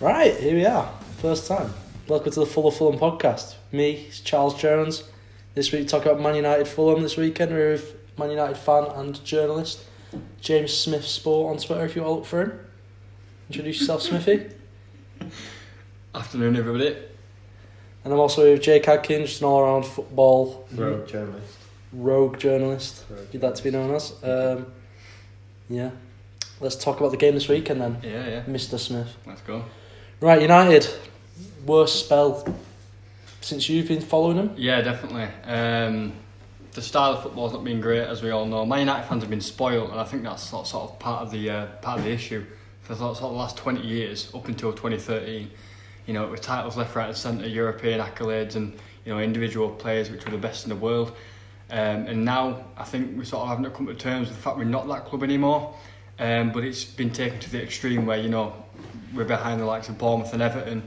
Right, here we are. First time. Welcome to the Fulham podcast. Me, Charles Jones. This week, talk about Man United Fulham this weekend. We're with Man United fan and journalist James Smith Sport on Twitter if you all look for him. Introduce yourself, Smithy. Afternoon, everybody. And I'm also with Jake Adkins, just an all-round football rogue journalist. You'd like to be known as. Yeah. Let's talk about the game this weekend then. Yeah. Mr. Smith. Let's go. Right, United. Worst spell since you've been following them? Yeah, definitely. The style of football's not been great, as we all know. Man United fans have been spoiled, and I think that's sort of part of the issue for sort of the last 20 years, up until 2013. You know, with titles left, right, and centre, European accolades, and individual players which were the best in the world. And now I think we're sort of having to come to terms with the fact we're not that club anymore. But it's been taken to the extreme where we're behind the likes of Bournemouth and Everton,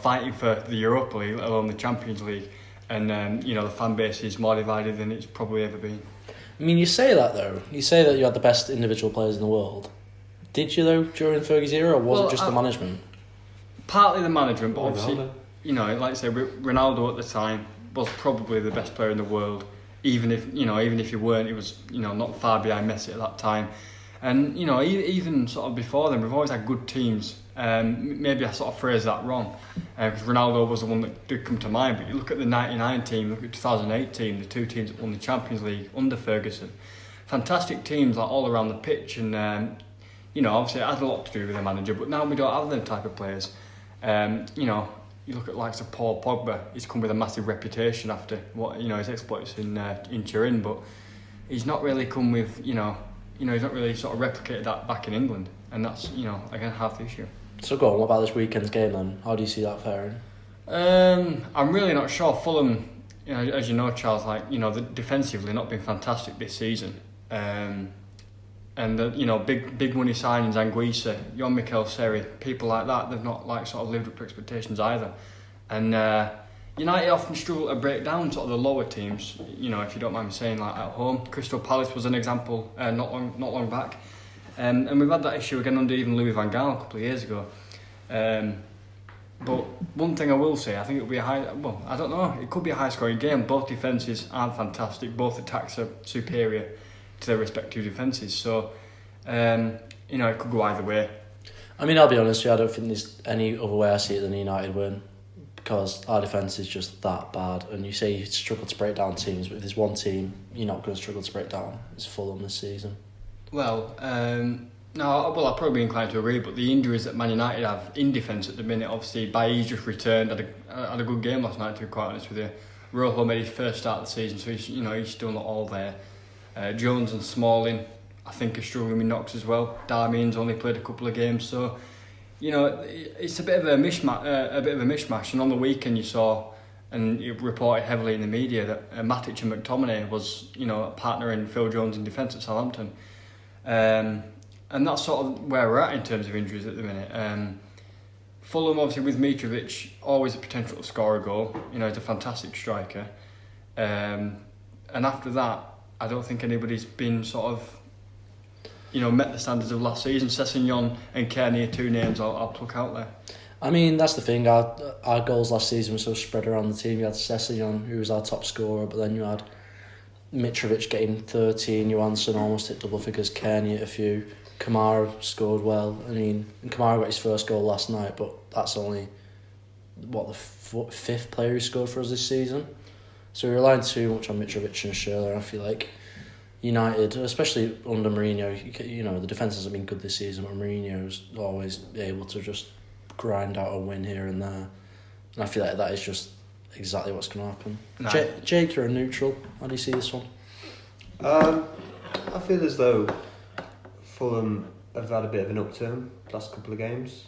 fighting for the Europa League, let alone the Champions League, and the fan base is more divided than it's probably ever been. I mean, you say that though. You say that you had the best individual players in the world. Did you though during Fergie's era, or was it just the management? Partly the management, but obviously, like I say, Ronaldo at the time was probably the best player in the world. Even if you weren't, he was not far behind Messi at that time. And even sort of before then, we've always had good teams. Maybe I sort of phrased that wrong, because Ronaldo was the one that did come to mind. But you look at the '99 team, look at 2008 team, the two teams that won the Champions League under Ferguson. Fantastic teams, like all around the pitch, and obviously it had a lot to do with the manager. But now we don't have them type of players. You look at likes of Paul Pogba. He's come with a massive reputation after his exploits in Turin, but he's not really come with he's not really sort of replicated that back in England, and that's again half the issue. So go on, what about this weekend's game then? How do you see that faring? I'm really not sure. Fulham, as you know, Charles, defensively not been fantastic this season. And the big money signings, Anguissa, Jon-Mikel Seri, people like that, they've not sort of lived up to expectations either. And United often struggle to break down sort of the lower teams, if you don't mind me saying, like at home. Crystal Palace was an example not long back. And we've had that issue again under even Louis van Gaal a couple of years ago. But one thing I will say, I think it'll be I don't know, it could be a high scoring game. Both defences aren't fantastic, both attacks are superior to their respective defences, so it could go either way. I mean, I'll be honest with you, I don't think there's any other way I see it than a United win, because our defence is just that bad. And you say you struggle to break down teams, but if there's one team you're not going to struggle to break down, it's Fulham this season. Well, I'd probably be inclined to agree, but the injuries that Man United have in defence at the minute, obviously Bailly just returned, had a good game last night, to be quite honest with you. Rojo made his first start of the season, so he's still not all there. Jones and Smalling, I think, are struggling with knocks as well. Darmian's only played a couple of games, so it's a bit of a mishmash. And on the weekend, you saw, and it reported heavily in the media, that Matic and McTominay was a partner in Phil Jones in defence at Southampton, and that's sort of where we're at in terms of injuries at the minute. Fulham, obviously, with Mitrovic, always a potential to score a goal. He's a fantastic striker, and after that, I don't think anybody's been sort of, met the standards of last season. Sessegnon and Kearney are two names I'll pluck out there. I mean, that's the thing. Our goals last season were so spread around the team. You had Sessegnon, who was our top scorer, but then you had Mitrovic getting 13, Johansson almost hit double figures, Kearney at a few, Kamara scored well. I mean, Kamara got his first goal last night, but that's only, the fifth player who scored for us this season. So we're relying too much on Mitrovic and Schürrle. I feel like United, especially under Mourinho, the defence hasn't been good this season, but Mourinho's always able to just grind out a win here and there. And I feel like that is just exactly what's going to happen. No. Jake, you're a neutral. How do you see this one? I feel as though Fulham have had a bit of an upturn the last couple of games,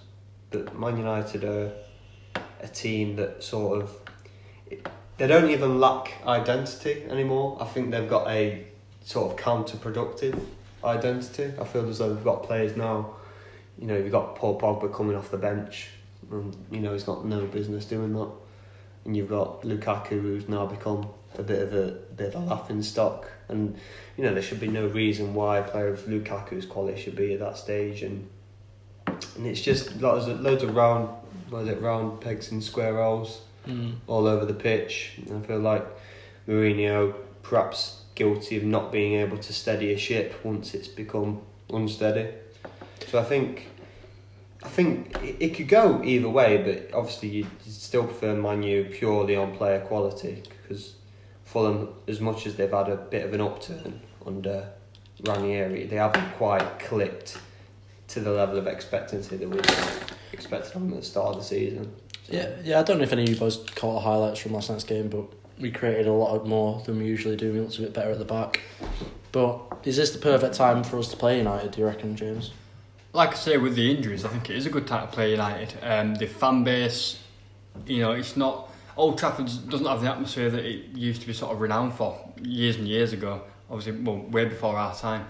but Man United are a team that sort of... They don't even lack identity anymore. I think they've got a sort of counterproductive identity. I feel as though we've got players now, you've got Paul Pogba coming off the bench, and he's got no business doing that. And you've got Lukaku, who's now become a bit of a laughing stock. And there should be no reason why a player of Lukaku's quality should be at that stage. And and it's just loads of round pegs in square holes all over the pitch. And I feel like Mourinho perhaps guilty of not being able to steady a ship once it's become unsteady. So I think it could go either way, but obviously you'd still prefer Man U purely on player quality, because Fulham, as much as they've had a bit of an upturn under Ranieri, they haven't quite clicked to the level of expectancy that we expected them at the start of the season. So. Yeah. I don't know if any of you boys caught the highlights from last night's game, but we created a lot more than we usually do. We looked a bit better at the back. But is this the perfect time for us to play United, do you reckon, James? Like I say, with the injuries, I think it is a good time to play United. The fan base, it's not... Old Trafford doesn't have the atmosphere that it used to be sort of renowned for years and years ago. Obviously, way before our time.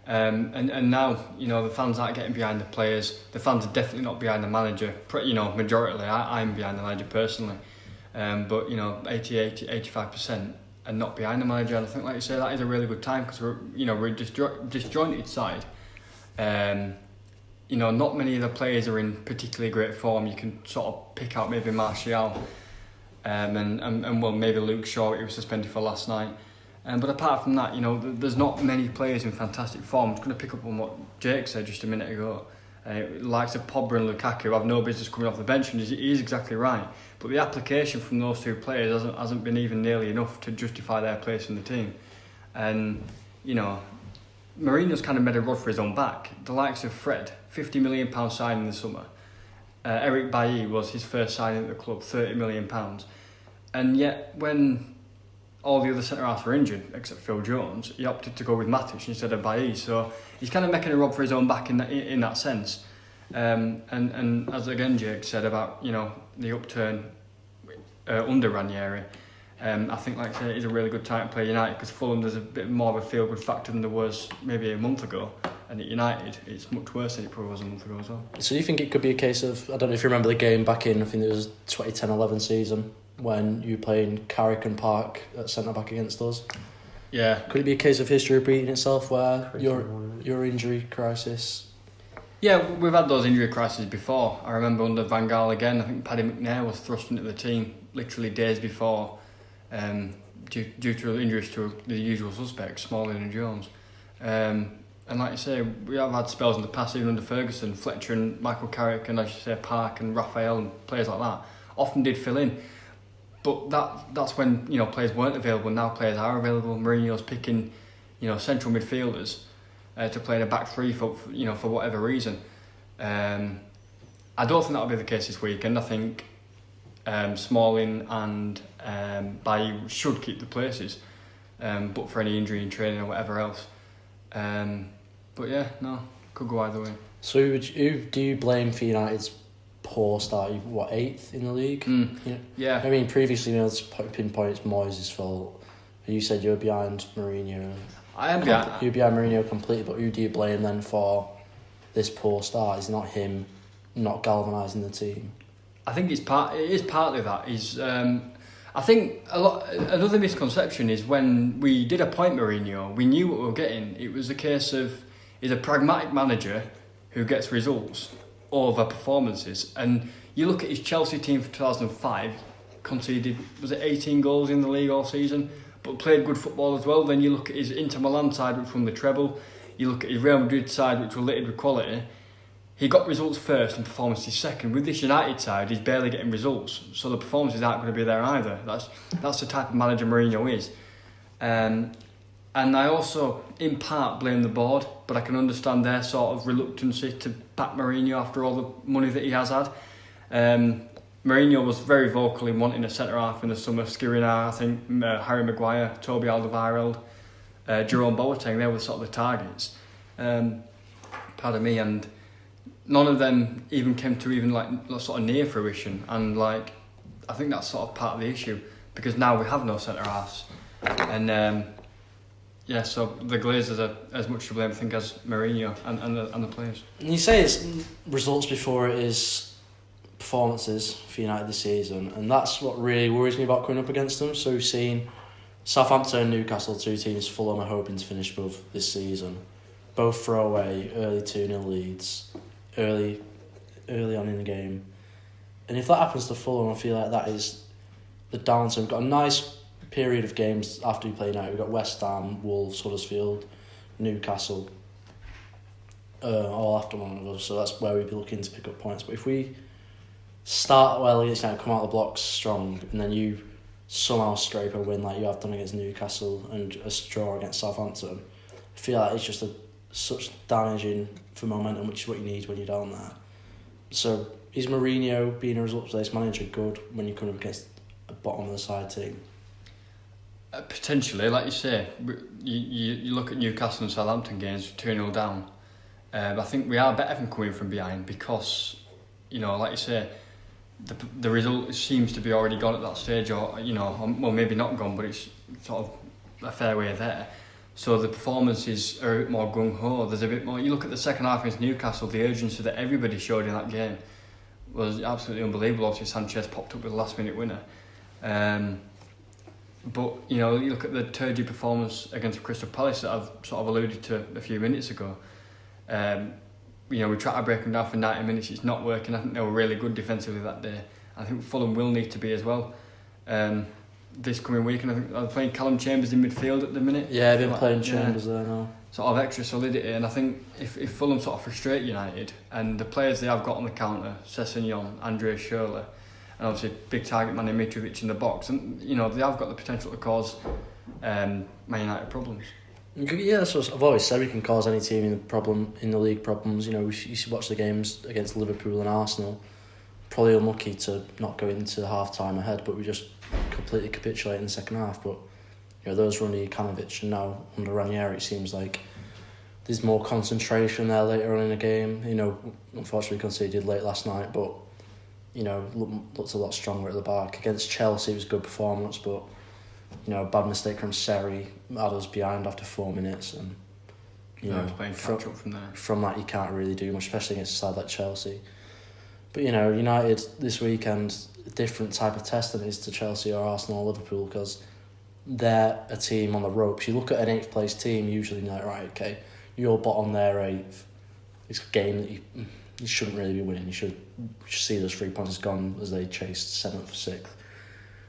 And now, the fans aren't getting behind the players. The fans are definitely not behind the manager. Majority, I'm behind the manager personally. But 85% are not behind the manager. And I think, like you say, that is a really good time, because we're a disjointed side. Not many of the players are in particularly great form. You can sort of pick out maybe Martial, and maybe Luke Shaw, who was suspended for last night. But apart from that, there's not many players in fantastic form. I'm just going to pick up on what Jake said just a minute ago. Likes of Pogba and Lukaku have no business coming off the bench, and he is exactly right. But the application from those two players hasn't been even nearly enough to justify their place in the team. And, Mourinho's kind of made a rod for his own back. The likes of Fred, £50 million signing in the summer. Eric Bailly was his first signing at the club, £30 million. And yet, when all the other centre-halves were injured, except Phil Jones, he opted to go with Matic instead of Bailly. So he's kind of making a rod for his own back in that sense. And as again Jake said about the upturn under Ranieri, I think, like I say, it's a really good time to play United, because Fulham, there's a bit more of a feel-good factor than there was maybe a month ago, and at United it's much worse than it probably was a month ago as well. So you think it could be a case of, I don't know if you remember the game back in, I think it was 2010-11 season, when you were playing Carrick and Park at centre-back against us? Yeah. Could it be a case of history repeating itself, where your injury crisis... Yeah, we've had those injury crises before. I remember under Van Gaal again, I think Paddy McNair was thrust into the team literally days before, due to injuries to the usual suspects, Smalling and Jones. And like you say, we have had spells in the past, even under Ferguson, Fletcher and Michael Carrick, and as you say, Park and Raphael and players like that often did fill in. But that's when players weren't available. Now players are available. Mourinho's picking central midfielders to play in a back three for whatever reason. I don't think that'll be the case this weekend. I think Smalling and Bailly should keep the places, but for any injury in training or whatever else. But yeah, no, could go either way. So who do you blame for United's poor start? 8th in the league? Yeah. I mean, previously, to pinpoint it's Moyes' fault. You said you were behind Mourinho. I am behind. You're behind Mourinho completely, but who do you blame then for this poor start? Is not him not galvanising the team? I think it is partly that. I think another misconception is when we did appoint Mourinho, we knew what we were getting. It was a case of he's a pragmatic manager who gets results over performances. And you look at his Chelsea team for 2005, conceded, was it 18 goals in the league all season, but played good football as well. Then you look at his Inter Milan side, which won the treble. You look at his Real Madrid side, which were littered with quality. He got results first and performances second. With this United side, he's barely getting results, so the performances aren't going to be there either. That's the type of manager Mourinho is. And I also, in part, blame the board, but I can understand their sort of reluctancy to back Mourinho after all the money that he has had. Mourinho was very vocal in wanting a centre-half in the summer. Skriniar, I think, Harry Maguire, Toby Alderweireld, Jerome Boateng, they were sort of the targets. Pardon me, and none of them even came to even sort of near fruition. And I think that's sort of part of the issue, because now we have no centre-halves. And so the Glazers are as much to blame, I think, as Mourinho and the players. And you say it's results before it is performances for United this season, and that's what really worries me about coming up against them. So we've seen Southampton and Newcastle, two teams Fulham are hoping to finish above this season. Both throw away early 2-0 leads, early early on in the game. And if that happens to Fulham, I feel like that is the downside. We've got a nice period of games after we play United. We've got West Ham, Wolves, Huddersfield, Newcastle, all after one another. So that's where we'd be looking to pick up points. But if we start well against United, come out of the blocks strong, and then you somehow scrape a win like you have done against Newcastle and a draw against Southampton, I feel like it's just such damaging for momentum, which is what you need when you're down there. So is Mourinho, being a results-based manager, good when you come up against a bottom-of-the-side team? Potentially, like you say, you look at Newcastle and Southampton games 2-0 down. I think we are better than coming from behind because, like you say, the result seems to be already gone at that stage, or well, maybe not gone, but it's sort of a fair way there. So the performances are a bit more gung-ho. There's a bit more. You look at the second half against Newcastle, the urgency that everybody showed in that game was absolutely unbelievable. Obviously, Sanchez popped up with a last-minute winner. But you look at the turgid performance against Crystal Palace that I've sort of alluded to a few minutes ago. We try to break them down for 90 minutes. It's not working. I think they were really good defensively that day. I think Fulham will need to be as well. This coming week, and I think they're playing Callum Chambers in midfield at the minute. Yeah, they've been playing Chambers there now. Sort of extra solidity, and I think if Fulham sort of frustrate United, and the players they have got on the counter, Sessegnon, Andrea Schürrle, and obviously big target man Mitrovic in the box, and they have got the potential to cause Man United problems. Yeah, that's what I've always said. We can cause any team in the league problems. You should watch the games against Liverpool and Arsenal. Probably unlucky to not go into half time ahead, but we just completely capitulate in the second half. But those were under Jokanovic, and now under Ranieri, it seems like there's more concentration there later on in the game. Unfortunately conceded late last night, but looked a lot stronger at the back. Against Chelsea, it was a good performance, but a bad mistake from Seri had us behind after 4 minutes, and playing catch up from there. From that, you can't really do much, especially against a side like Chelsea. But United this weekend, a different type of test than it is to Chelsea or Arsenal or Liverpool, because they're a team on the ropes. You look at an 8th place team, usually you're like, right, okay, you're bottom, they're 8th. It's a game that you shouldn't really be winning. You should see those 3 points gone as they chased 7th, 6th.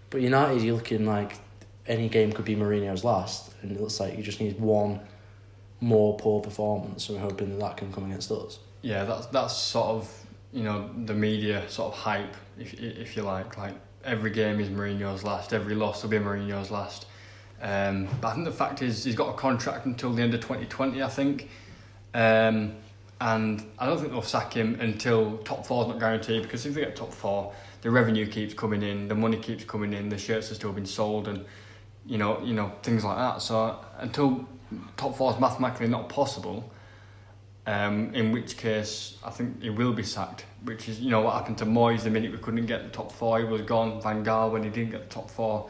But United, you're looking like any game could be Mourinho's last, and it looks like you just need one more poor performance, and we're hoping that can come against us. Yeah, that's sort of the media sort of hype, if you like every game is Mourinho's last, every loss will be Mourinho's last. But I think the fact is he's got a contract until the end of 2020, I think. And I don't think they'll sack him until top 4's not guaranteed, because if they get top 4, the revenue keeps coming in, the money keeps coming in, the shirts are still being sold, and things like that. So until top 4 is mathematically not possible, in which case I think he will be sacked, which is what happened to Moyes the minute we couldn't get the top 4. He was gone. Van Gaal, when he didn't get the top 4,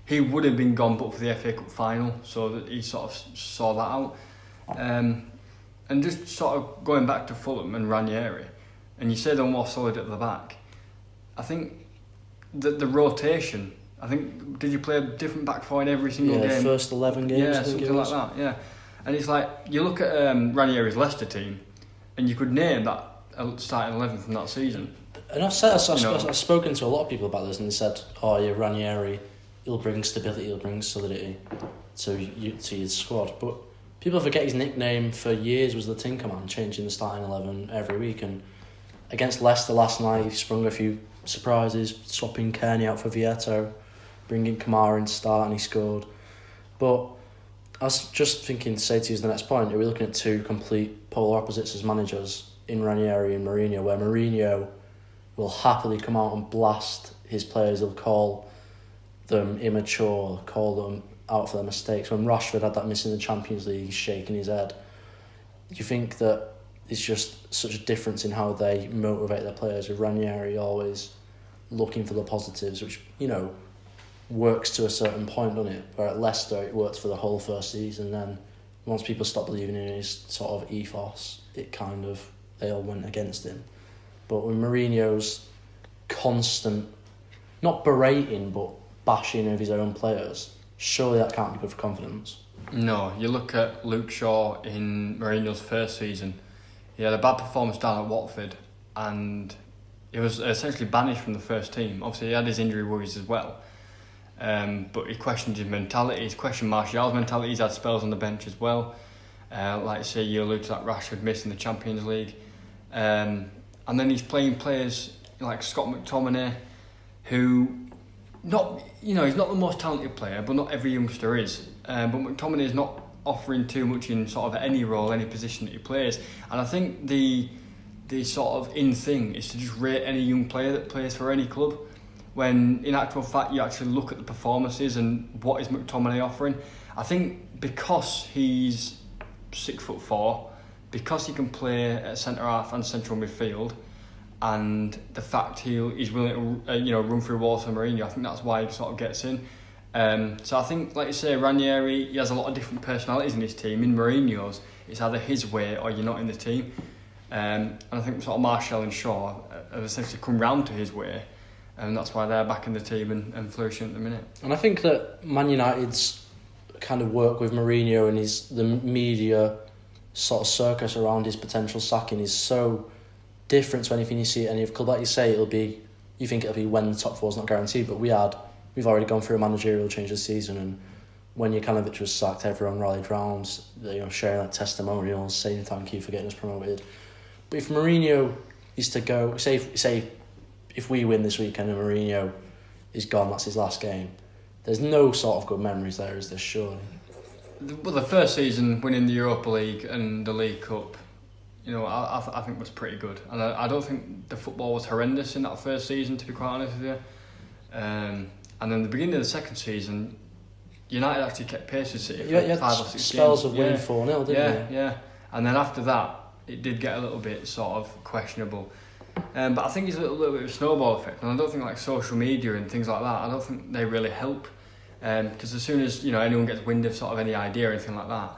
he would have been gone but for the FA Cup final, so that he sort of saw that out. And just sort of going back to Fulham and Ranieri, and you say they're more solid at the back, I think that the rotation, did you play a different back four in every single game? Yeah, first 11 games. Yeah, something like that, yeah. And it's like, you look at Ranieri's Leicester team, and you could name that starting 11 from that season. And I've spoken to a lot of people about this, and they said, Ranieri, he'll bring stability, he'll bring solidity to your squad. But people forget his nickname for years was the Tinkerman, changing the starting 11 every week. And against Leicester last night, he sprung a few surprises, swapping Kearney out for Vieto, bringing Kamara in to start, and he scored. But I was just thinking to say to you as the next point, are we looking at two complete polar opposites as managers in Ranieri and Mourinho, where Mourinho will happily come out and blast his players, he'll call them immature, call them out for their mistakes. When Rashford had that miss in the Champions League, he's shaking his head. Do you think that it's just such a difference in how they motivate their players, with Ranieri always looking for the positives, which, works to a certain point, doesn't it? Where at Leicester it worked for the whole first season, then once people stopped believing in his sort of ethos, they all went against him. But with Mourinho's constant, not berating, but bashing of his own players, surely that can't be good for confidence. No, you look at Luke Shaw in Mourinho's first season, he had a bad performance down at Watford, and he was essentially banished from the first team. Obviously, he had his injury worries as well. But he questioned his mentality, he's questioned Martial's mentality, he's had spells on the bench as well. Like I say, you allude to that Rashford missing the Champions League. And then he's playing players like Scott McTominay, who, he's not the most talented player, but not every youngster is. But McTominay is not offering too much in sort of any role, any position that he plays. And I think the sort of in thing is to just rate any young player that plays for any club, when in actual fact you actually look at the performances and what is McTominay offering. I think because he's 6'4", because he can play at centre half and central midfield, and the fact he's willing to run through walls for Mourinho, I think that's why he sort of gets in. So I think, like you say, Ranieri, he has a lot of different personalities in his team. In Mourinho's, it's either his way or you're not in the team. And I think sort of Martial and Shaw have essentially come round to his way, and that's why they're back in the team and flourishing at the minute. And I think that Man United's kind of work with Mourinho and the media sort of circus around his potential sacking is so different to anything you see at any other club. Like you say, you think it'll be when the top four is not guaranteed, but we've already gone through a managerial change this season, and when Jokanovic was sacked, everyone rallied round, sharing like testimonials, saying thank you for getting us promoted. But if Mourinho is to go, say if we win this weekend and Mourinho is gone, that's his last game, there's no sort of good memories there, is there, surely? Well, the first season winning the Europa League and the League Cup, I think was pretty good. And I don't think the football was horrendous in that first season, to be quite honest with you. And then the beginning of the second season, United actually kept pace with City for 5 or 6 spells games. of winning 4-0, didn't they? Yeah. And then after that, it did get a little bit sort of questionable. But I think it's a little bit of a snowball effect, and I don't think like social media and things like that, I don't think they really help. Because as soon as anyone gets wind of sort of any idea or anything like that,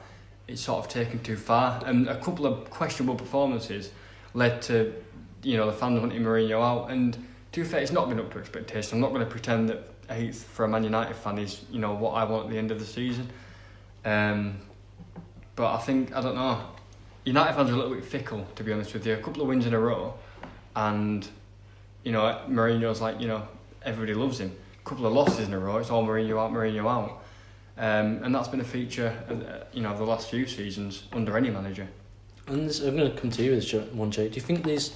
it's sort of taken too far. And a couple of questionable performances led to the fans wanting Mourinho out. And to be fair, it's not been up to expectation. I'm not going to pretend that 8th for a Man United fan is what I want at the end of the season. But I think, I don't know, United fans are a little bit fickle, to be honest with you. A couple of wins in a row, and Mourinho's like, everybody loves him. A couple of losses in a row, it's all Mourinho out. And that's been a feature of the last few seasons under any manager. And I'm going to come to you with this one, Jake. Do you think I was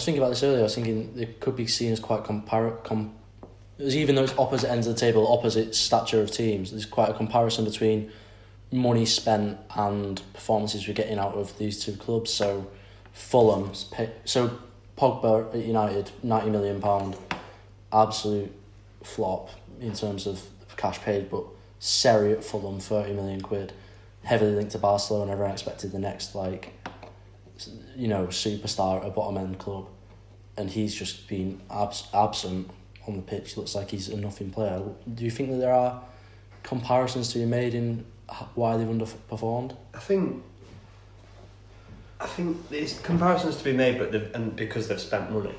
thinking about this earlier, I was thinking they could be seen as quite even though it's opposite ends of the table, opposite stature of teams, there's quite a comparison between money spent and performances we're getting out of these two clubs. So Pogba at United, £90 million, absolute flop in terms of cash paid, but Seri at Fulham, £30 million, heavily linked to Barcelona. Everyone expected the next superstar at a bottom end club, and he's just been absent on the pitch. Looks like he's a nothing player. Do you think that there are comparisons to be made in why they've underperformed? I think there's comparisons to be made, but because they've spent money.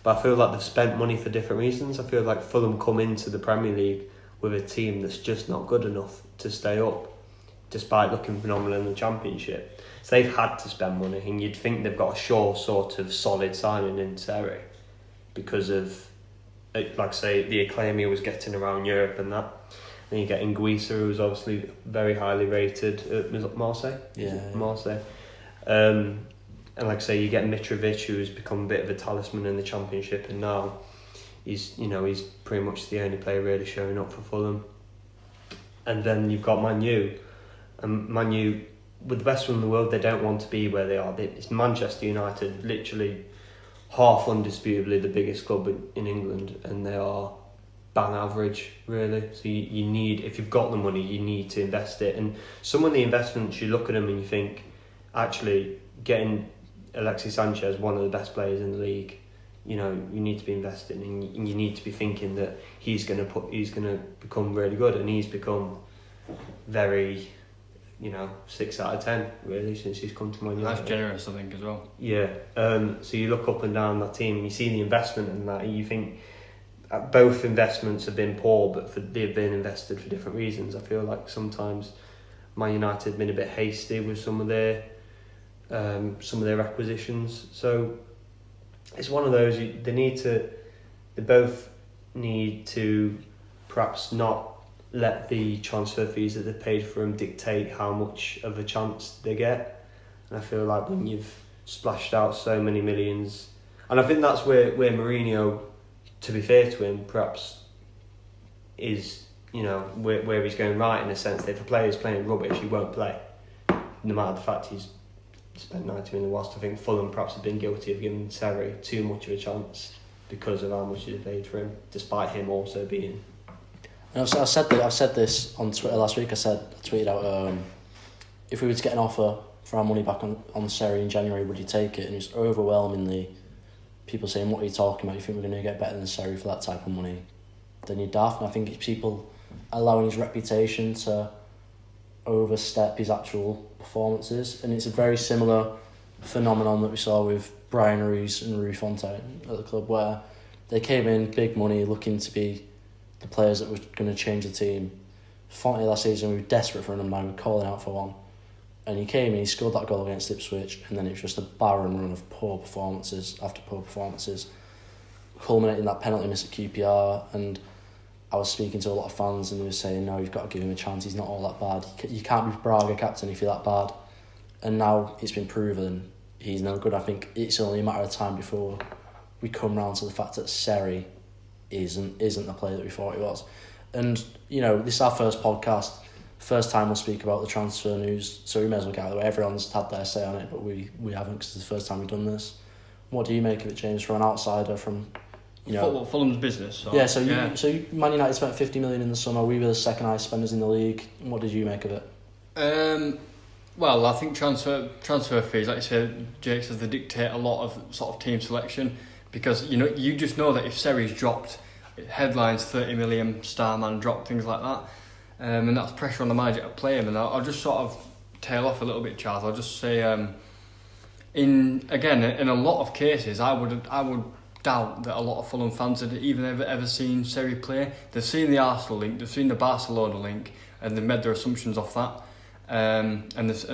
But I feel like they've spent money for different reasons. I feel like Fulham come into the Premier League with a team that's just not good enough to stay up, despite looking phenomenal in the Championship. So they've had to spend money, and you'd think they've got a sure sort of solid signing in Seri because of, like I say, the acclaim he was getting around Europe and that. Then you get Nguisa, who's obviously very highly rated at Marseille. Yeah. Marseille. And like I say, you get Mitrovic, who's become a bit of a talisman in the Championship, and now he's pretty much the only player really showing up for Fulham. And then you've got Man U. And Man U, with the best one in the world, they don't want to be where they are. It's Manchester United, literally half undisputably the biggest club in England, and they are bang average, really. So you need, if you've got the money, you need to invest it. And some of the investments, you look at them and you think, actually, getting Alexis Sanchez, one of the best players in the league, you need to be investing, and you need to be thinking that he's going to become really good, and he's become very, 6 out of 10 really since he's come to Man United. That's generous, I think, as well. Yeah. So you look up and down that team, and you see the investment in that, and you think both investments have been poor, but they've been invested for different reasons. I feel like sometimes Man United have been a bit hasty with some of their acquisitions. So it's one of those they both need to perhaps not let the transfer fees that they paid for him dictate how much of a chance they get. And I feel like when you've splashed out so many millions, and I think that's where Mourinho, to be fair to him, perhaps is, where he's going right, in the sense that if a player's playing rubbish, he won't play, no matter the fact he's spent 90 million. Whilst I think Fulham perhaps have been guilty of giving Sarri too much of a chance because of how much they paid for him, despite him also being. And I've said this on Twitter last week. I tweeted out, if we were to get an offer for our money back on Sarri in January, would you take it? And it was overwhelmingly people saying, what are you talking about? You think we're going to get better than Sarri for that type of money? Then you're daft. And I think it's people allowing his reputation to overstep his actual performances. And it's a very similar phenomenon that we saw with Brian Ruiz and Rui Fontaine at the club, where they came in big money looking to be the players that were going to change the team. Fontaine last season, we were desperate for a number 9, we were calling out for one. And he came in, he scored that goal against Ipswich, and then it was just a barren run of poor performances after poor performances, culminating in that penalty miss at QPR. And I was speaking to a lot of fans and they were saying, no, you've got to give him a chance, he's not all that bad. You can't be Braga captain if you're that bad. And now it's been proven he's no good. I think it's only a matter of time before we come round to the fact that Sarri isn't the player that we thought he was. And, this is our first podcast. First time we'll speak about the transfer news, so we may as well get out of the way. Everyone's had their say on it, but we haven't, because it's the first time we've done this. What do you make of it, James, from an outsider, from... Fulham's business. So Man United spent 50 million in the summer. We were the second highest spenders in the league. What did you make of it? Well, I think transfer fees, like you said, Jake says, they dictate a lot of sort of team selection, because you just know that if Sarri's dropped, headlines 30 million, star man dropped, things like that, and that's pressure on the manager to play him. And I'll just sort of tail off a little bit, Charles. I'll just say, in a lot of cases, I would doubt that a lot of Fulham fans had even ever seen Sarri play. They've seen the Arsenal link, they've seen the Barcelona link, and they've made their assumptions off that. And things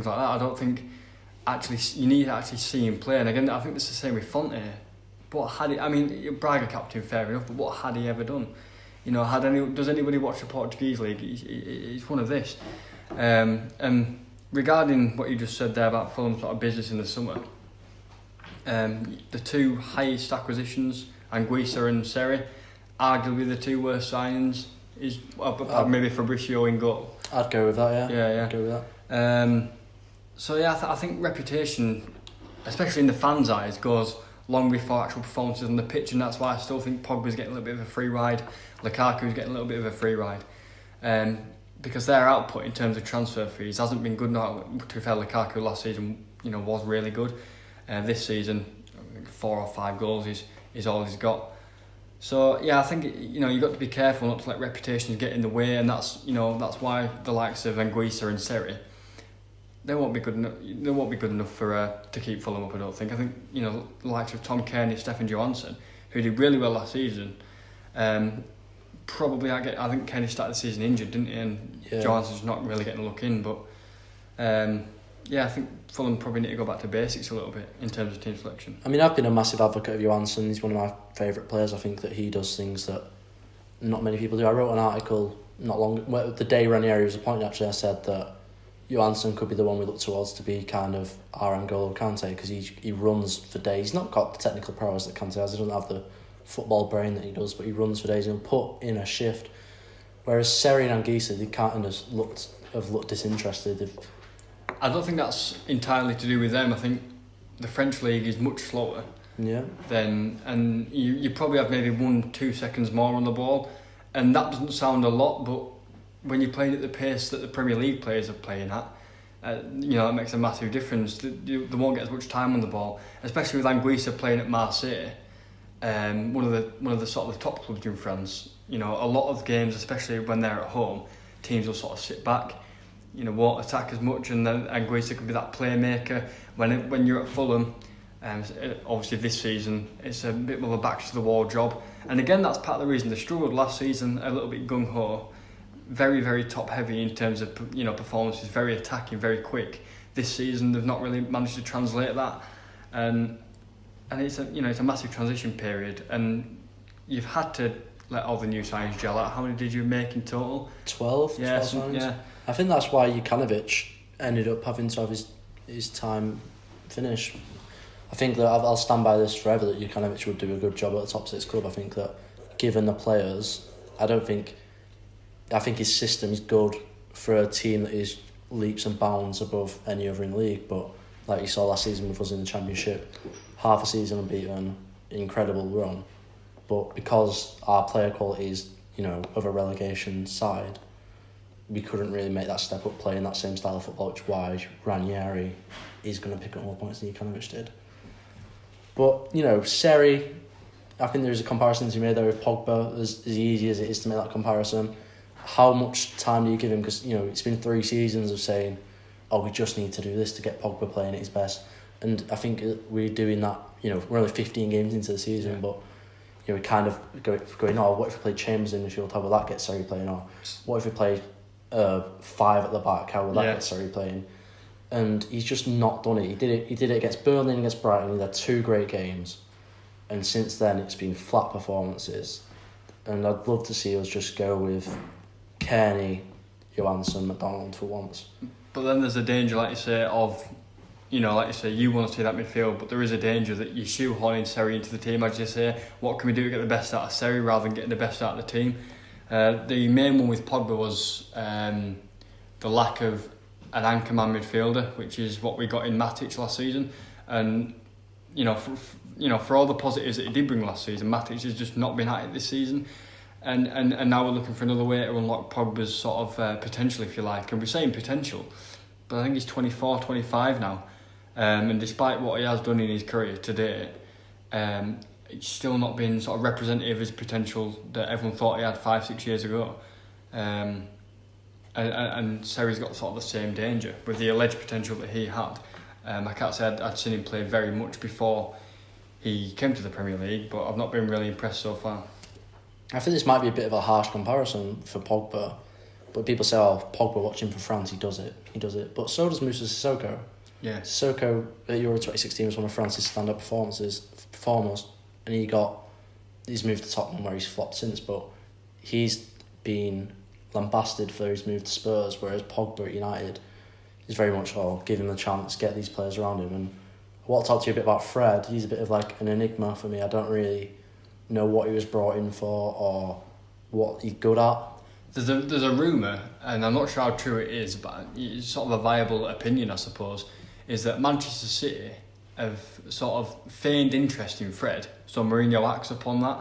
like that. I don't think you need to actually see him play. And again, I think it's the same with Fontaine. What had he? I mean, Braga captain, fair enough, but what had he ever done? Does anybody watch the Portuguese league? He's one of this. And regarding what you just said there about Fulham's sort of business in the summer, the two highest acquisitions, Anguissa and Sarri, arguably the two worst signings. Is maybe Fabrizio in goal. I'd go with that, yeah. Yeah. I'd go with that. I think reputation, especially in the fans' eyes, goes long before actual performances on the pitch, and that's why I still think Pogba's getting a little bit of a free ride, Lukaku's getting a little bit of a free ride, because their output in terms of transfer fees hasn't been good. Now, to be fair, Lukaku last season, was really good. This season, I think 4 or 5 goals is all he's got. So I think you've got to be careful not to let reputations get in the way, and that's why the likes of Anguissa and Sarri, they won't be good enough for to keep Fulham up. I don't think. I think the likes of Tom Kearney, Stefan Johansson, who did really well last season. Probably I think Kearney started the season injured, didn't he? And Johansson's not really getting a look in, but I think Fulham probably need to go back to basics a little bit in terms of team selection. I mean, I've been a massive advocate of Johansson. He's one of my favourite players. I think that he does things that not many people do. I wrote an article the day Ranieri was appointed, actually. I said that Johansson could be the one we look towards to be kind of our N'Golo Kante, because he runs for days. He's not got the technical prowess that Kante has. He doesn't have the football brain that he does, but he runs for days and he'll put in a shift. Whereas Sarri and Anguissa, they kind of have looked disinterested. I don't think that's entirely to do with them. I think the French league is much slower. Yeah. And you probably have maybe 1-2 seconds more on the ball, and that doesn't sound a lot, but when you're playing at the pace that the Premier League players are playing at, it makes a massive difference. They won't get as much time on the ball, especially with Anguissa playing at Marseille, one of the sort of the top clubs in France. A lot of games, especially when they're at home, teams will sort of sit back, won't attack as much, and then Anguissa can be that playmaker. When you're at Fulham, obviously this season it's a bit of a back to the wall job, and again that's part of the reason they struggled last season. A little bit gung ho, very very top heavy in terms of performances, very attacking, very quick. This season they've not really managed to translate that, and it's a massive transition period, and you've had to let all the new signings gel out. How many did you make in total? 12. Yeah, 12 signs. yeah. I think that's why Jukanovic ended up having to have his time finished. I think that I'll stand by this forever, that Jukanovic would do a good job at the top 6 club. I think that given the players, I think his system is good for a team that is leaps and bounds above any other in the league, but like you saw last season with us in the Championship, half a season unbeaten, incredible run, but because our player quality is, of a relegation side, we couldn't really make that step up playing that same style of football, which is why Ranieri is going to pick up more points than Jukanovic did. But, Seri, I think there's a comparison to be made there with Pogba, as easy as it is to make that comparison. How much time do you give him? Because, it's been 3 seasons of saying, we just need to do this to get Pogba playing at his best. And I think we're doing that, we're only 15 games into the season, but, we're kind of going, what if we play Chambers in midfield, how will that get Seri playing? Or what if we play 5 at the back, how will that get Seri playing? And he's just not done it. He did it against Burnley and against Brighton. He had 2 great games. And since then, it's been flat performances. And I'd love to see us just go with Kearney, Johansson, McDonald for once. But then there's a danger, like you say, of, you want to see that midfield, but there is a danger that you're shoehorning Seri into the team, as you say. What can we do to get the best out of Seri rather than getting the best out of the team? The main one with Pogba was the lack of an anchorman midfielder, which is what we got in Matic last season. And, for all the positives that he did bring last season, Matic has just not been at it this season. And now we're looking for another way to unlock Pogba's sort of potential, if you like. And we're saying potential, but I think he's 24, 25 now. And despite what he has done in his career to date, it's still not been sort of representative of his potential that everyone thought he had 5-6 years ago. And Seri's got sort of the same danger with the alleged potential that he had. I can't say I'd seen him play very much before he came to the Premier League, but I've not been really impressed so far. I think this might be a bit of a harsh comparison for Pogba, but people say, Pogba watching for France, he does it. But so does Moussa Sissoko. Yeah. Sissoko at Euro 2016 was one of France's stand-up performers, and he's moved to Tottenham where he's flopped since, but he's been lambasted for his move to Spurs, whereas Pogba at United is very much, give him a chance, get these players around him. And I want to talk to you a bit about Fred. He's a bit of like an enigma for me. I don't really know what he was brought in for or what he's good at. There's a rumour, and I'm not sure how true it is, but it's sort of a viable opinion, I suppose, is that Manchester City have sort of feigned interest in Fred, so Mourinho acts upon that.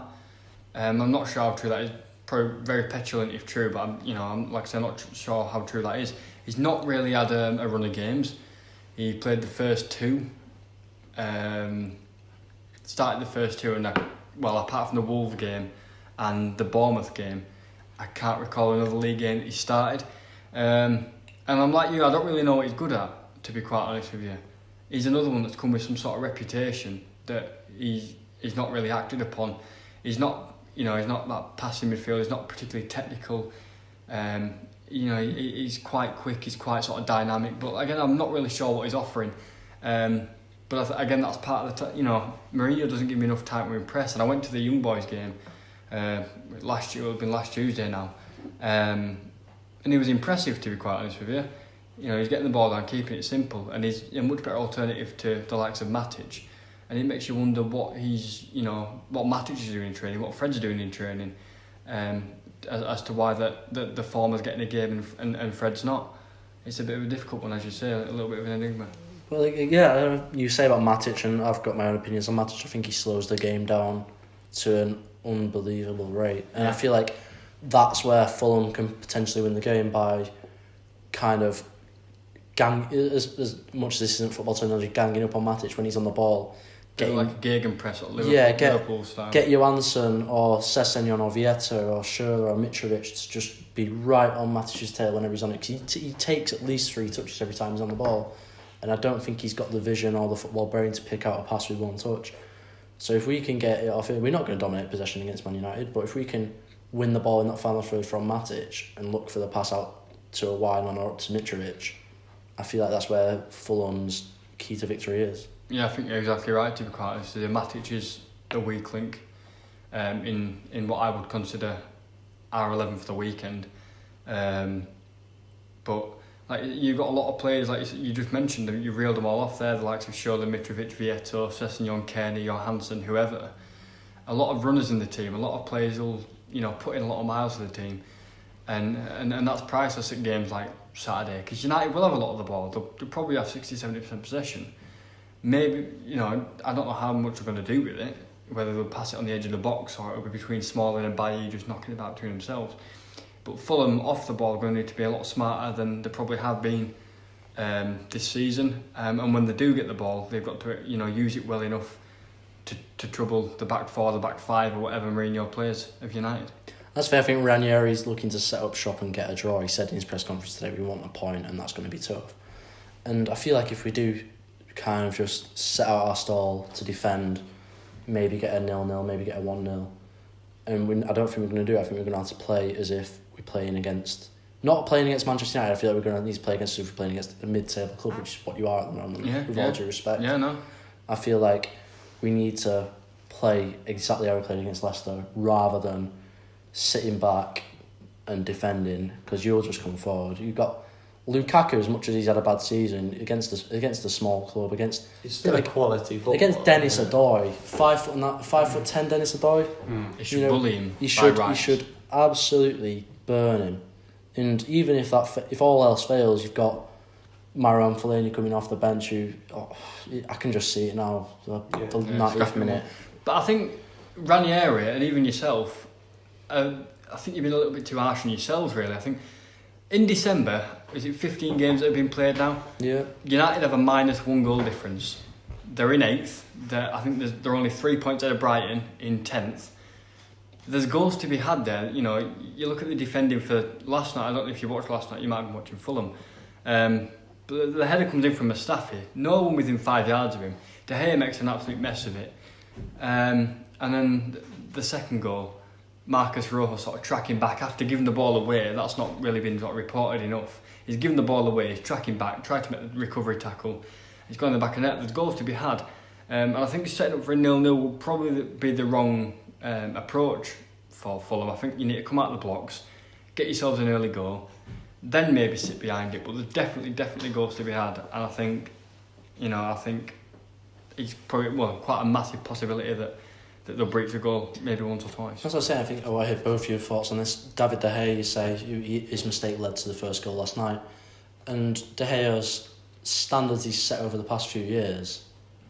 I'm not sure how true that is. Probably very petulant if true, but I'm like I said, I'm not sure how true that is. He's not really had a run of games. He played the first 2. Started the first 2, and apart from the Wolves game and the Bournemouth game, I can't recall another league game that he started. And I'm like you, I don't really know what he's good at, to be quite honest with you. He's another one that's come with some sort of reputation that he's not really acted upon. He's not that passing midfielder. He's not particularly technical. He's quite quick. He's quite sort of dynamic. But again, I'm not really sure what he's offering. But again, that's part of the Mourinho doesn't give me enough time to impress. And I went to the Young Boys game last year. It would have been last Tuesday now, and he was impressive, to be quite honest with you. He's getting the ball down, keeping it simple, and he's a much better alternative to the likes of Matic. And it makes you wonder what what Matic is doing in training, what Fred's doing in training, as to why the former's getting a game and Fred's not. It's a bit of a difficult one, as you say, a little bit of an enigma. Well, yeah, you say about Matic, and I've got my own opinions on Matic. I think he slows the game down to an unbelievable rate, and I feel like that's where Fulham can potentially win the game by kind of as much as this isn't football terminology, ganging up on Matic when he's on the ball. Getting like a gegenpress at Liverpool style. Get Johansson or Sessegnon or Vieta or Schürrle or Mitrovic to just be right on Matic's tail whenever he's on it. Cause he takes at least 3 touches every time he's on the ball. And I don't think he's got the vision or the football brain to pick out a pass with 1 touch. So if we can get it off it, we're not going to dominate possession against Man United, but if we can win the ball in that final third from Matic and look for the pass out to a wide man or up to Mitrovic, I feel like that's where Fulham's key to victory is. Yeah, I think you're exactly right, to be quite honest. Matic is the weak link in what I would consider our 11 for the weekend. But like you've got a lot of players, like you just mentioned, you reeled them all off there, the likes of Shola, Mitrovic, Vieto, Sessegnon, Kearney, Johansson, whoever. A lot of runners in the team, a lot of players will, put in a lot of miles for the team. And that's priceless at games like Saturday, because United will have a lot of the ball. They'll probably have 60-70% possession. Maybe, I don't know how much they're going to do with it, whether they'll pass it on the edge of the box or it'll be between Smalling and Bailly just knocking it about between themselves. But Fulham off the ball are going to need to be a lot smarter than they probably have been this season. And when they do get the ball, they've got to use it well enough to trouble the back four, the back five, or whatever Mourinho plays of United. That's fair. I think Ranieri's looking to set up shop and get a draw. He said in his press conference today, we want a point, and that's going to be tough. And I feel like if we do kind of just set out our stall to defend, maybe get a 0-0, maybe get a 1-0, and I don't think we're going to do it. I think we're going to have to play as if we're playing against... Not playing against Manchester United. I feel like we're going to need to play against if we're playing against a mid-table club, which is what you are at the moment, with all due respect. Yeah, no. I feel like we need to play exactly how we played against Leicester, rather than sitting back and defending, because you'll just come forward. You've got Lukaku, as much as he's had a bad season against a small club, against it's still a quality football. Against Dennis Odoi, 5'10" Dennis Odoi. He should bully him. He should absolutely burn him. And even if all else fails, you've got Marouane Fellaini coming off the bench. I can just see it now. The 90th minute. But I think Ranieri and even yourself, I think you've been a little bit too harsh on yourselves, really. I think in December, is it 15 games that have been played now? Yeah. United have a -1 goal difference. They're in 8th. I think they're only 3 points out of Brighton in 10th. There's goals to be had there. You look at the defending for last night. I don't know if you watched last night. You might have been watching Fulham. But the header comes in from Mustafi. No one within 5 yards of him. De Gea makes an absolute mess of it. And then the second goal, Marcus Rojo sort of tracking back after giving the ball away. That's not really been sort of reported enough. He's given the ball away, he's tracking back, tried to make the recovery tackle. He's gone in the back of the net. There's goals to be had. And I think setting up for a 0-0 will probably be the wrong approach for Fulham. I think you need to come out of the blocks, get yourselves an early goal, then maybe sit behind it. But there's definitely goals to be had. And I think it's probably quite a massive possibility that they'll breach the goal maybe once or twice. As I say, I think I heard both your thoughts on this. David De Gea, you say his mistake led to the first goal last night, and De Gea's standards he's set over the past few years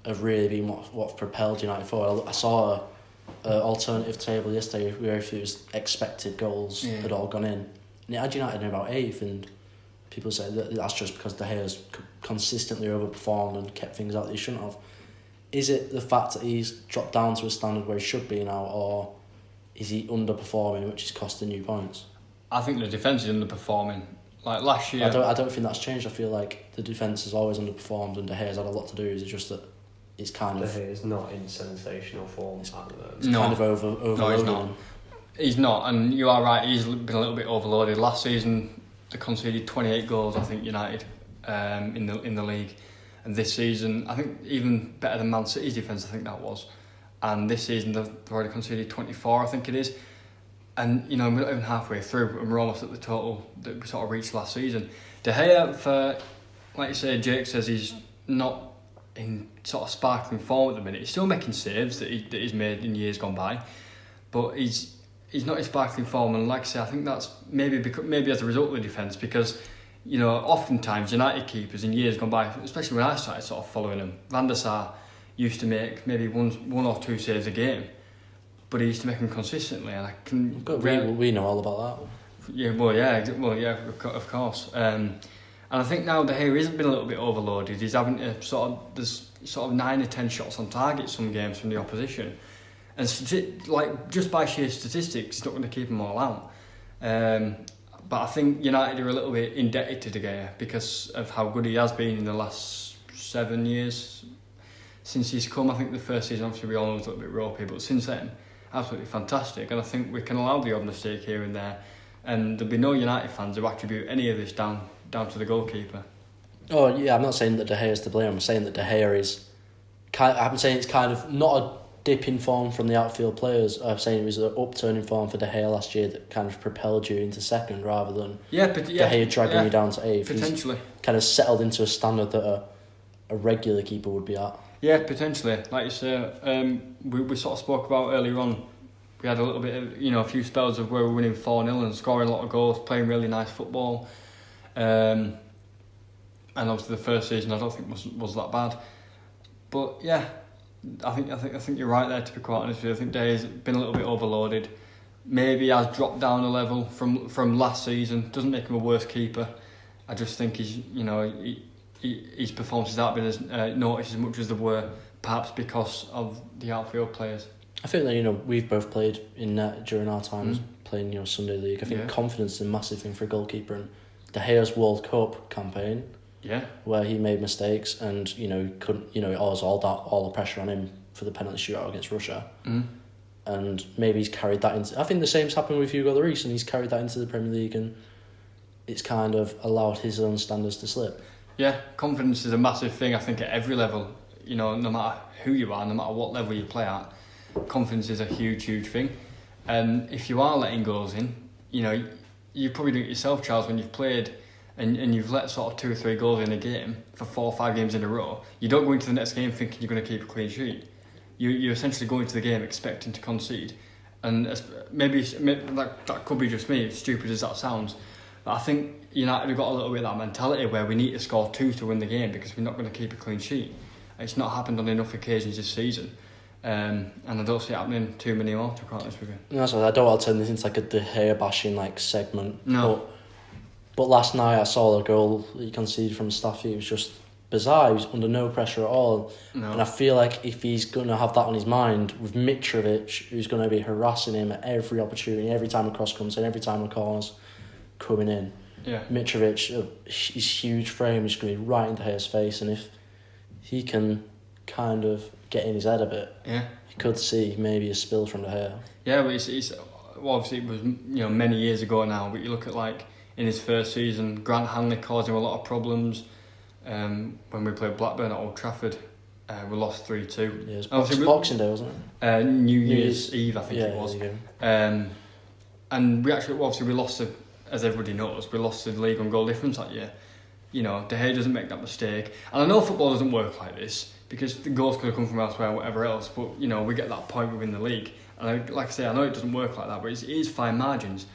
have really been what propelled United forward. I saw a alternative table yesterday where if it was expected goals had all gone in, and it had United in about 8th, and people say that's just because De Gea's consistently overperformed and kept things out that he shouldn't have. Is it the fact that he's dropped down to a standard where he should be now, or is he underperforming, which is costing you points? I think the defence is underperforming. Like last year... I don't think that's changed. I feel like the defence has always underperformed and De Gea's had a lot to do. Is it just that it's kind of... De Gea's not in sensational form at the moment. It's kind of overloaded. No, he's not. He's not, and you are right, he's been a little bit overloaded. Last season, they conceded 28 goals, I think, United, in the league. And this season, I think even better than Man City's defence, I think that was. And this season, they've already conceded 24, I think it is. And, we're not even halfway through, and we're almost at the total that we sort of reached last season. De Gea, like you say, Jake says he's not in sort of sparkling form at the minute. He's still making saves that he's made in years gone by. But he's not in sparkling form. And like I say, I think that's maybe as a result of the defence, because... oftentimes United keepers in years gone by, especially when I started sort of following them, Van der Sar used to make maybe one or two saves a game, but he used to make them consistently, and I can. We know all about that. Yeah, of course. And I think now De Gea has been a little bit overloaded. He's having to there's 9 or 10 shots on target some games from the opposition, and just by sheer statistics, he's not going to keep them all out. But I think United are a little bit indebted to De Gea because of how good he has been in the last 7 years since he's come. I think the first season, obviously, we all know was a little bit ropey, but since then, absolutely fantastic. And I think we can allow the odd mistake here and there, and there'll be no United fans who attribute any of this down to the goalkeeper. Oh yeah, I'm not saying that De Gea is to blame. I'm saying that De Gea is I'm saying it's kind of not a dip in form from the outfield players. I'm saying it was an upturn in form for De Gea last year that kind of propelled you into second rather than De Gea dragging you down to eighth. Potentially. He's kind of settled into a standard that a regular keeper would be at. Yeah, potentially. Like you say, we sort of spoke about earlier on. We had a little bit of, a few spells of where we were winning 4-0 and scoring a lot of goals, playing really nice football. And obviously the first season I don't think was that bad. But yeah, I think you're right there, to be quite honest with you. I think De's been a little bit overloaded. Maybe has dropped down a level from last season. Doesn't make him a worse keeper. I just think his performances haven't been as noticed as much as they were, perhaps because of the outfield players. I think that we've both played in net during our times playing Sunday League. I think confidence is a massive thing for a goalkeeper, and De Gea's World Cup campaign, where he made mistakes and couldn't it was all the pressure on him for the penalty shootout against Russia, and maybe he's carried that into. I think the same's happened with Hugo Lloris, and he's carried that into the Premier League, and it's kind of allowed his own standards to slip. Yeah, confidence is a massive thing. I think at every level, no matter who you are, no matter what level you play at. Confidence is a huge thing, and if you are letting goals in, you probably do it yourself, Charles, when you've played and you've let sort of 2 or 3 goals in a game for 4 or 5 games in a row. You don't go into the next game thinking you're going to keep a clean sheet. You essentially go into the game expecting to concede, and maybe that could be just me, as stupid as that sounds, but I think United have got a little bit of that mentality where we need to score 2 to win the game because we're not going to keep a clean sheet. It's not happened on enough occasions this season. And I don't see it happening too many more, to be honest with you. That's why I don't want to turn this into like a De Gea bashing segment. No. But last night I saw the goal he conceded from Staffy. It was just bizarre. He was under no pressure at all. No. And I feel like if he's going to have that on his mind with Mitrovic, who's going to be harassing him at every opportunity, every time a cross comes in, every time a corner's coming in. Yeah. Mitrovic, his huge frame is going to be right in De Gea's face, and if he can kind of get in his head a bit, you could see maybe a spill from De Gea. Yeah, but it's obviously it was many years ago now. But you look at in his first season, Grant Hanley caused him a lot of problems. When we played Blackburn at Old Trafford, we lost 3-2. Yeah, it was Boxing Day, wasn't it? New Year's Eve, I think it was. And we lost as everybody knows, we lost the league on goal difference that year. De Gea doesn't make that mistake, and I know football doesn't work like this, because the goals could have come from elsewhere or whatever else, but we get that point within the league, and like I say, I know it doesn't work like that, but it is fine margins.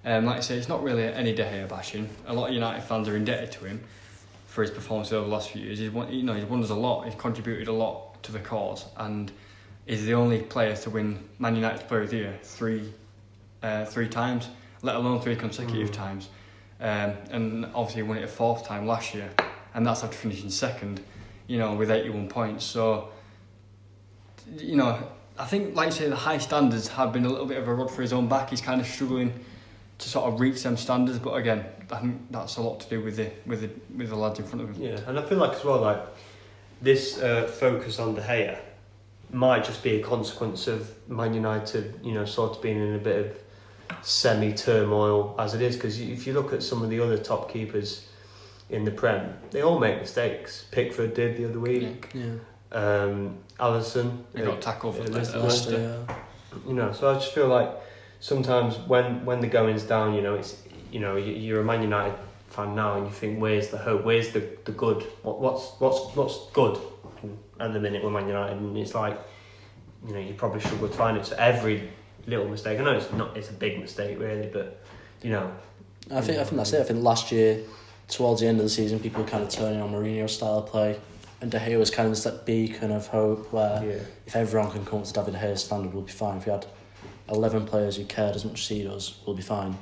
Like I say, it's not really any De Gea bashing. A lot of United fans are indebted to him for his performance over the last few years. He's won us a lot, he's contributed a lot to the cause, and is the only player to win Man United's Player of the Year three times, let alone 3 consecutive times. And obviously he won it a 4th time last year, and that's after finishing second, with 81 points. So, I think, like you say, the high standards have been a little bit of a rod for his own back. He's kind of struggling to sort of reach them standards, but again, I think that's a lot to do with the lads in front of him. Yeah, and I feel like as well, this focus on De Gea might just be a consequence of Man United, sort of being in a bit of semi-turmoil as it is, because if you look at some of the other top keepers in the Prem, they all make mistakes. Pickford did the other week. Alisson, he got tackled for Leicester. So I just feel like sometimes when the going's down, it's you're a Man United fan now, and you think, where's the hope? Where's the good? What's good at the minute with Man United? And it's like, you probably struggle to find it. So every little mistake, I know it's a big mistake really, but I think that's it. I think last year, towards the end of the season, people were kind of turning on Mourinho's style of play, and De Gea was kind of this beacon of hope where if everyone can come up to David De Gea's standard, we'll be fine. If we had 11 players who cared as much as he does, we'll be fine.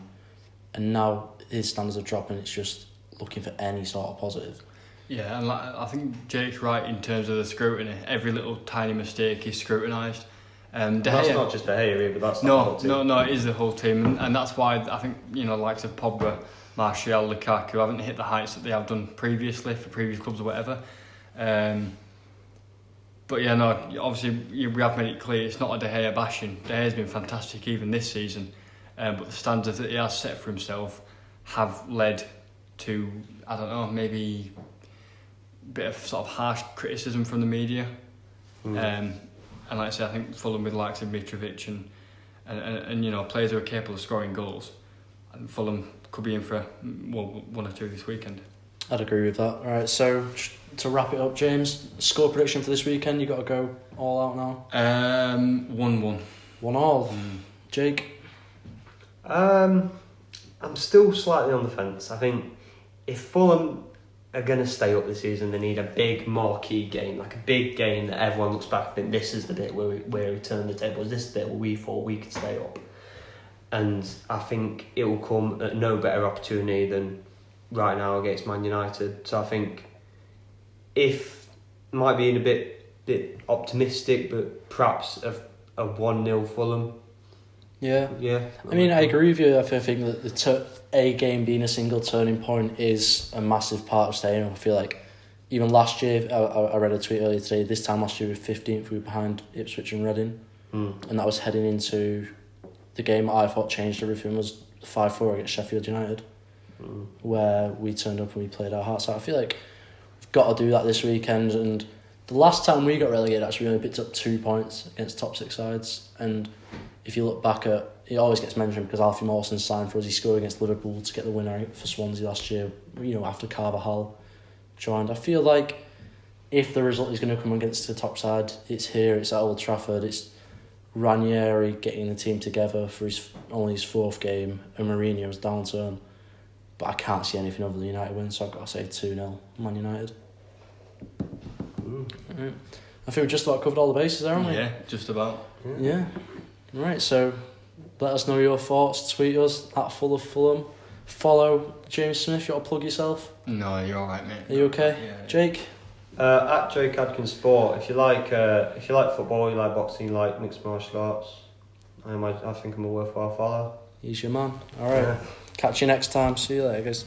And now his standards are dropping. It's just looking for any sort of positive. Yeah, and I think Jake's right in terms of the scrutiny. Every little tiny mistake is scrutinised. That's not just De Gea, but that's the whole team. No, it is the whole team, and that's why I think likes of Pogba, Martial, Lukaku haven't hit the heights that they have done previously for previous clubs or whatever. But obviously we have made it clear it's not a De Gea bashing. De Gea's been fantastic even this season, but the standards that he has set for himself have led to, maybe a bit of sort of harsh criticism from the media. And like I say, I think Fulham with the likes of Mitrovic and players who are capable of scoring goals, and Fulham could be in for one or two this weekend. I'd agree with that. All right, so to wrap it up, James, score prediction for this weekend. You got to go all out now. 1-1. 1-1. Jake. I'm still slightly on the fence. I think if Fulham are going to stay up this season, they need a big marquee game, like a big game that everyone looks back and think this is the bit where we turn the tables. This is the bit where we thought we could stay up. And I think it will come at no better opportunity than right now against Man United. So I think if might be in a bit optimistic, but perhaps a 1-0 Fulham. Yeah. Yeah. I mean, I agree with you. I think that a game being a single turning point is a massive part of staying up. I feel like even last year, I read a tweet earlier today, this time last year we were 15th, we were behind Ipswich and Reading. And that was heading into the game that I thought changed everything, was 5-4 against Sheffield United, where we turned up and we played our hearts out. I feel like we've got to do that this weekend. And the last time we got relegated, actually, we only picked up 2 points against top 6 sides. And if you look back at, it always gets mentioned because Alfie Mawson signed for us. He scored against Liverpool to get the winner for Swansea last year, after Carvajal joined. I feel like if the result is going to come against the top side, it's here, it's at Old Trafford, it's Ranieri getting the team together for only his 4th game, and Mourinho's downturn. But I can't see anything other than the United win, so I've got to say 2-0 Man United. Right. I think we just about covered all the bases there, haven't we? Yeah, just about. Yeah. Right, so let us know your thoughts. Tweet us at Fulham. Follow James Smith. You want to plug yourself? No, you're all right, mate. Are you okay? Yeah. Jake? At Jake Adkins Sport. If you like football, you like boxing, you like mixed martial arts, I think I'm a worthwhile follow. He's your man. All right. Yeah. Catch you next time. See you later, guys.